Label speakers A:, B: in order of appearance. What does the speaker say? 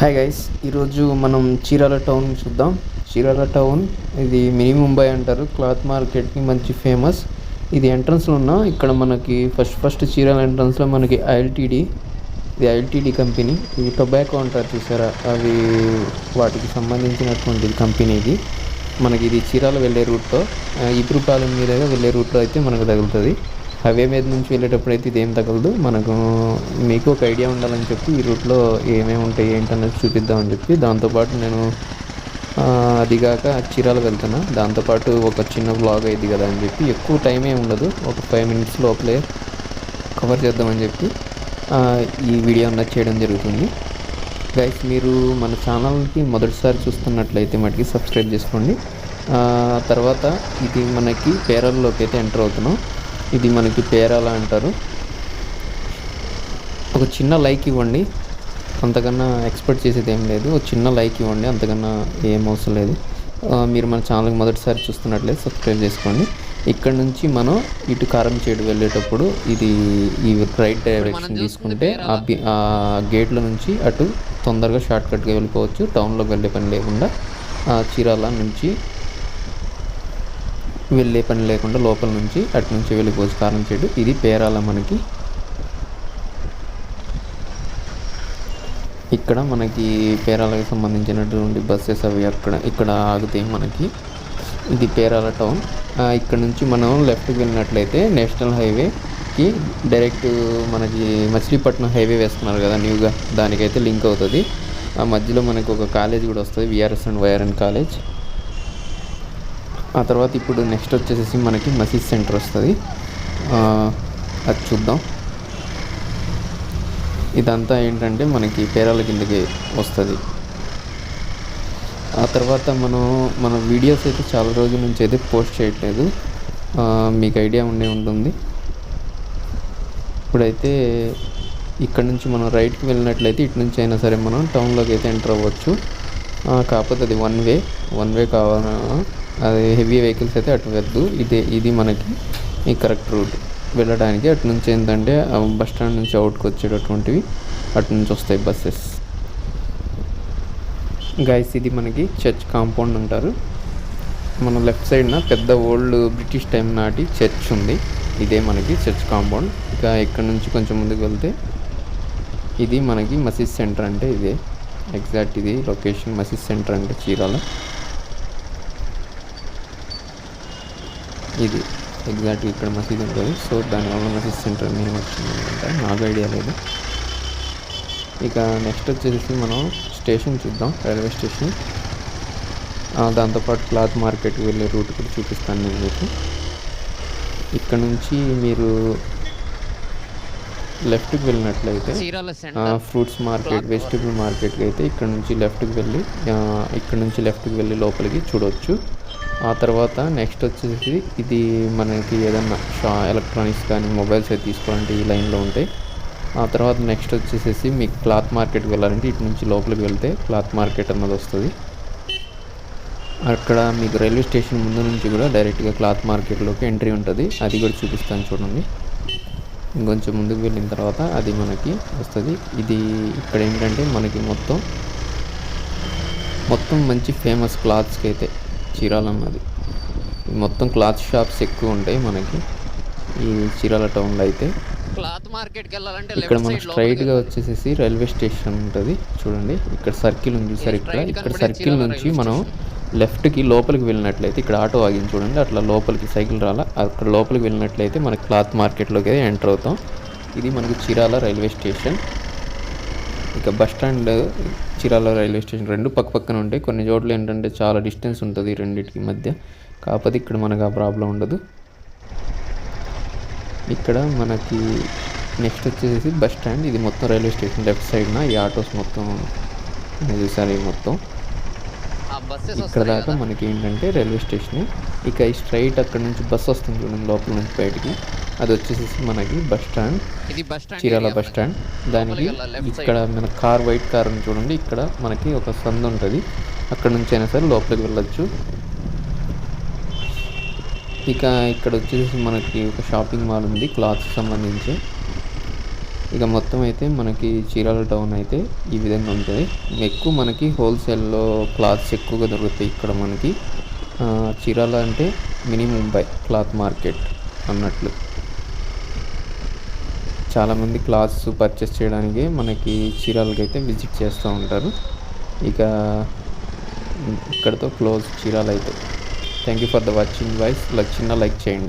A: Hi guys, ఈరోజు మనం Chirala town చూద్దాం. చీరాల టౌన్ ఇది మినీ ముంబై అంటారు. క్లాత్ మార్కెట్కి మంచి ఫేమస్. ఇది ఎంట్రన్స్లో ఉన్న ఇక్కడ మనకి ఫస్ట్ చీరాల ఎంట్రన్స్లో మనకి ఐఎల్టీడీ కంపెనీ. ఇది టొబాకో అంటారు చూసారా, అవి వాటికి సంబంధించినటువంటి కంపెనీ ఇది. మనకి ఇది చీరాల వెళ్ళే రూట్లో, ఇబ్రూపాలెం మీదుగా వెళ్ళే రూట్లో అయితే మనకు తగులుతుంది. హైవే మీద నుంచి వెళ్ళేటప్పుడు అయితే ఇదేం తగలదు. మీకు ఒక ఐడియా ఉండాలని చెప్పి ఈ రూట్లో ఏమేమి ఉంటాయి ఏంటనేది చూపిద్దామని చెప్పి, దాంతోపాటు నేను అదిగాక చీరాల వెళ్తున్నా, దాంతోపాటు ఒక చిన్న వ్లాగ్ అయింది కదా అని చెప్పి, ఎక్కువ టైం ఏమి ఉండదు, ఒక 5 minutes లోపలే కవర్ చేద్దామని చెప్పి ఈ వీడియో అన్నది చేయడం జరుగుతుంది. గైస్, మీరు మన ఛానల్కి మొదటిసారి చూస్తున్నట్లయితే మటుకి సబ్స్క్రైబ్ చేసుకోండి. తర్వాత ఇది మనకి పేరల్లోకి అయితే ఎంటర్ అవుతున్నాం. ఇది మనకి పేరాల అంటారు. ఒక చిన్న లైక్ ఇవ్వండి, అంతకన్నా ఎక్స్పెక్ట్ చేసేది ఏం లేదు. ఒక చిన్న లైక్ ఇవ్వండి, అంతకన్నా ఏం అవసరం లేదు. మీరు మన ఛానల్కి మొదటిసారి చూస్తున్నట్లయితే సబ్స్క్రైబ్ చేసుకోండి. ఇక్కడ నుంచి మనం ఇటు కారంచేడు వెళ్ళేటప్పుడు ఈ రైట్ డైరెక్షన్ తీసుకుంటే ఆ గేట్ల నుంచి అటు తొందరగా షార్ట్కట్గా వెళ్ళిపోవచ్చు. టౌన్లోకి వెళ్ళే పని లేకుండా, చీరాల నుంచి వెళ్ళే పని లేకుండా లోపల నుంచి అటు నుంచి వెళ్ళిపోవచ్చు కారంచేడు. ఇది పేరాల. మనకి ఇక్కడ మనకి పేరాలకు సంబంధించినటువంటి బస్సెస్ అవి ఇక్కడ ఆగుతాయి. మనకి ఇది పేరాల టౌన్. ఇక్కడ నుంచి మనం లెఫ్ట్కి వెళ్ళినట్లయితే నేషనల్ హైవేకి డైరెక్ట్ మనకి మచిలీపట్నం హైవే వేస్తున్నారు కదా న్యూగా, దానికైతే లింక్ అవుతుంది. ఆ మధ్యలో మనకు ఒక కాలేజ్ కూడా వస్తుంది, విఆర్ఎస్ అండ్ వైఆర్ఎన్ కాలేజ్. ఆ తర్వాత ఇప్పుడు నెక్స్ట్ వచ్చేసి మనకి మసీద్ సెంటర్ వస్తుంది, అది చూద్దాం. ఇదంతా ఏంటంటే మనకి పేరాల కిందకి వస్తుంది. ఆ తర్వాత మన వీడియోస్ అయితే చాలా రోజుల నుంచి అయితే పోస్ట్ చేయట్లేదు, మీకు ఐడియా ఉంటుంది. ఇప్పుడైతే ఇక్కడ నుంచి మనం రైట్కి వెళ్ళినట్లయితే ఇటు నుంచి అయినా సరే మనం టౌన్లోకి అయితే ఎంటర్ అవ్వచ్చు. కాకపోతే అది వన్ వే కావాలి, అది హెవీ వెహికల్స్ అయితే అటు వద్దు. ఇది మనకి ఈ కరెక్ట్ రూట్ వెళ్ళడానికి. అటు నుంచి ఏంటంటే బస్ స్టాండ్ నుంచి అవుట్కి వచ్చేటటువంటివి అటు నుంచి వస్తాయి బస్సెస్. గైస్, ఇది మనకి చర్చ్ కాంపౌండ్ అంటారు. మన లెఫ్ట్ సైడ్న పెద్ద ఓల్డ్ బ్రిటిష్ టైం నాటి చర్చ్ ఉంది, ఇదే మనకి చర్చ్ కాంపౌండ్. ఇక ఇక్కడ నుంచి కొంచెం ముందుకు వెళ్తే ఇది మనకి మసీద్ సెంటర్, అంటే ఇదే ఎగ్జాక్ట్ ఇది లొకేషన్. మసీద్ సెంటర్ అంటే చీరాల, ఇది ఎగ్జాక్ట్గా ఇక్కడ మసీద్ ఉంటుంది. సో దానివల్ల మసీద్ సెంటర్ నేమ్ వచ్చింది అనమాట, నాకు ఐడియా లేదు. ఇక నెక్స్ట్ వచ్చేసి మనం స్టేషన్ చూద్దాం, రైల్వే స్టేషన్. దాంతోపాటు క్లాత్ మార్కెట్కి వెళ్ళే రూట్ కూడా చూపిస్తాను నేను మీకు. ఇక్కడ నుంచి మీరు లెఫ్ట్కి వెళ్ళినట్లయితే ఫ్రూట్స్ మార్కెట్, వెజిటబుల్ మార్కెట్కి అయితే ఇక్కడ నుంచి లెఫ్ట్కి వెళ్ళి లోపలికి చూడవచ్చు. ఆ తర్వాత నెక్స్ట్ వచ్చేసి ఇది మనకి ఏదన్నా ఎలక్ట్రానిక్స్ కానీ మొబైల్స్ అయితే తీసుకోవాలంటే ఈ లైన్లో ఉంటాయి. ఆ తర్వాత నెక్స్ట్ వచ్చేసి మీకు క్లాత్ మార్కెట్కి వెళ్ళాలంటే ఇటు నుంచి లోపలికి వెళ్తే క్లాత్ మార్కెట్ అన్నది వస్తుంది. అక్కడ మీకు రైల్వే స్టేషన్ ముందు నుంచి కూడా డైరెక్ట్గా క్లాత్ మార్కెట్లోకి ఎంట్రీ ఉంటుంది, అది కూడా చూపిస్తాను చూడండి. ఇంకొంచెం ముందుకు వెళ్ళిన తర్వాత అది మనకి వస్తుంది. ఇది ఇక్కడ ఏంటంటే మనకి మొత్తం మంచి ఫేమస్ క్లాత్స్కి అయితే చీరాల అన్నది మొత్తం క్లాత్ షాప్స్ ఎక్కువ ఉంటాయి మనకి ఈ చీరాల టౌన్లో అయితే.
B: క్లాత్ మార్కెట్కి వెళ్ళాలంటే
A: ఇక్కడ మనం స్ట్రైట్గా వచ్చేసి రైల్వే స్టేషన్ ఉంటుంది చూడండి. ఇక్కడ సర్కిల్ ఉంది సార్, ఇక్కడ సర్కిల్ నుంచి మనం లెఫ్ట్కి లోపలికి వెళ్ళినట్లయితే ఇక్కడ ఆటో ఆగింది చూడండి, అట్లా లోపలికి సైకిల్ అక్కడ లోపలికి వెళ్ళినట్లయితే మనకి క్లాత్ మార్కెట్లోకి ఎంటర్ అవుతాం. ఇది మనకి చీరాల రైల్వే స్టేషన్. ఇక bus stand, Chirala railway station రెండు పక్కన ఉంటాయి. కొన్ని చోట్ల ఏంటంటే చాలా డిస్టెన్స్ ఉంటుంది రెండింటికి మధ్య, కాకపోతే ఇక్కడ మనకు ఆ ప్రాబ్లం ఉండదు. ఇక్కడ మనకి నెక్స్ట్ వచ్చేసి బస్ స్టాండ్. ఇది మొత్తం రైల్వే స్టేషన్ లెఫ్ట్ సైడ్న ఈ ఆటోస్ మొత్తం చూసారు, మొత్తం ఇక్కడ దాకా మనకి ఏంటంటే రైల్వే స్టేషన్. ఇక ఈ స్ట్రైట్ అక్కడ నుంచి బస్సు వస్తుంది చూడండి లోపల నుంచి బయటికి, అది వచ్చేసి మనకి bus stand, Chirala bus stand. దానికి ఇక్కడ మన వైట్ కార్ ఉంది చూడండి, ఇక్కడ మనకి ఒక సందు ఉంటుంది, అక్కడ నుంచి అయినా సరే లోపలికి వెళ్ళొచ్చు. ఇక ఇక్కడ వచ్చేసి మనకి ఒక షాపింగ్ మాల్ ఉంది క్లాత్స్ సంబంధించి. ఇక మొత్తం అయితే మనకి చీరాల టౌన్ అయితే ఈ విధంగా ఉంటుంది. ఎక్కువ మనకి హోల్సేల్లో క్లాత్స్ ఎక్కువగా దొరుకుతాయి ఇక్కడ మనకి. చీరాల అంటే మినీ ముంబై క్లాత్ మార్కెట్ అన్నట్లు. చాలామంది క్లాత్స్ పర్చేస్ చేయడానికి మనకి చీరాలకి అయితే విజిట్ చేస్తూ ఉంటారు. ఇక ఇక్కడతో క్లోజ్ చీరాల అయితే. Thank you for the watching వైస్. చిన్న లైక్ చేయండి.